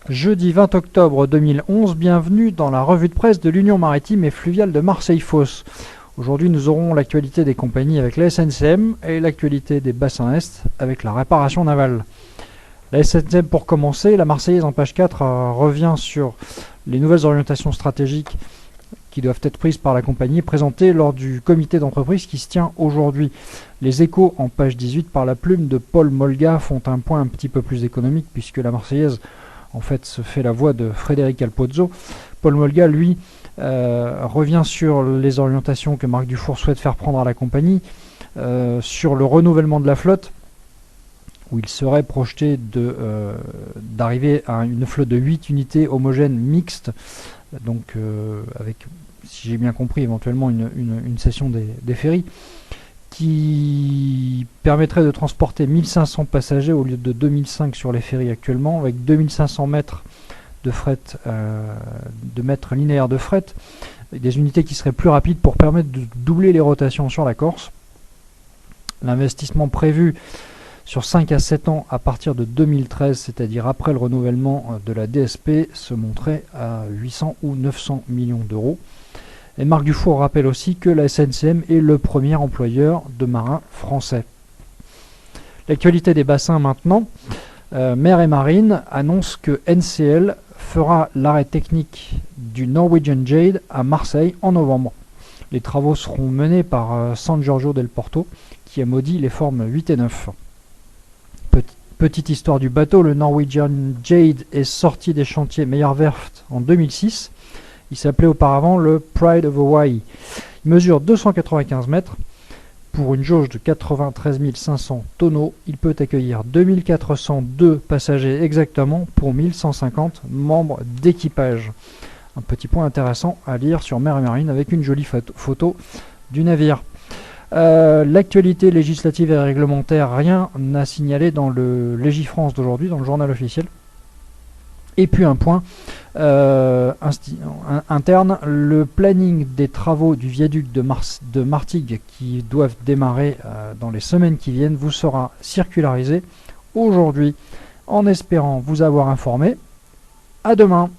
Jeudi 20 octobre 2011, bienvenue dans la revue de presse de l'Union maritime et fluviale de Marseille-Fos. Aujourd'hui, nous aurons l'actualité des compagnies avec la SNCM et l'actualité des bassins Est avec la réparation navale. La SNCM pour commencer, la Marseillaise en page 4 revient sur les nouvelles orientations stratégiques qui doivent être prises par la compagnie, présentées lors du comité d'entreprise qui se tient aujourd'hui. Les Échos en page 18 par la plume de Paul Molga font un point un petit peu plus économique puisque la Marseillaise en fait se fait la voix de Frédéric Alpozzo. Paul Molga, lui, revient sur les orientations que Marc Dufour souhaite faire prendre à la compagnie, sur le renouvellement de la flotte, où il serait projeté d'arriver à une flotte de 8 unités homogènes mixtes, donc avec, si j'ai bien compris, éventuellement une cession des ferries, qui permettrait de transporter 1500 passagers au lieu de 2005 sur les ferries actuellement, avec 2500 mètres de fret, de mètres linéaires de fret, avec des unités qui seraient plus rapides pour permettre de doubler les rotations sur la Corse. L'investissement prévu sur 5 à 7 ans à partir de 2013, c'est-à-dire après le renouvellement de la DSP, se monterait à 800 ou 900 millions d'euros. Et Marc Dufour rappelle aussi que la SNCM est le premier employeur de marins français. L'actualité des bassins maintenant. Mer et Marine annonce que NCL fera l'arrêt technique du Norwegian Jade à Marseille en novembre. Les travaux seront menés par San Giorgio del Porto, qui a maudit les formes 8 et 9. Petite histoire du bateau, le Norwegian Jade est sorti des chantiers Meyer Werft en 2006. Il s'appelait auparavant le Pride of Hawaii. Il mesure 295 mètres. Pour une jauge de 93 500 tonneaux, il peut accueillir 2402 passagers exactement pour 1150 membres d'équipage. Un petit point intéressant à lire sur Mer et Marine avec une jolie photo du navire. L'actualité législative et réglementaire, rien n'a signalé dans le Légifrance d'aujourd'hui, dans le journal officiel. Et puis un point interne, le planning des travaux du viaduc de Martigues qui doivent démarrer dans les semaines qui viennent vous sera circularisé aujourd'hui, en espérant vous avoir informé. À demain.